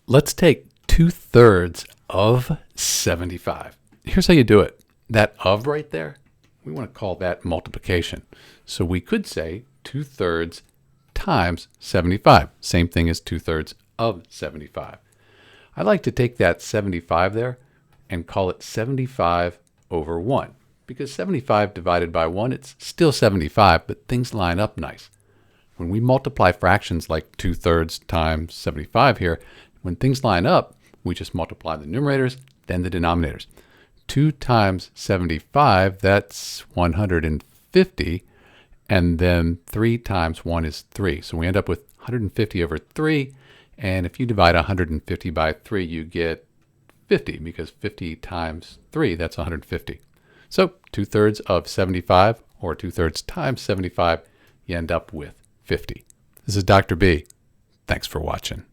Let's take 2/3 of 75. Here's how you do it. That of right there, we want to call that multiplication. So we could say 2/3 times 75. Same thing as 2/3 of 75. I like to take that 75 there and call it 75 over 1. Because 75 divided by 1, it's still 75, but things line up nice. When we multiply fractions like 2/3 times 75 here, when things line up, we just multiply the numerators, then the denominators. 2 times 75, that's 150, and then 3 times 1 is 3. So we end up with 150 over 3, and if you divide 150 by 3, you get 50, because 50 times 3, that's 150. So 2/3 of 75, or 2/3 times 75, you end up with 50. This is Dr. B. Thanks for watching.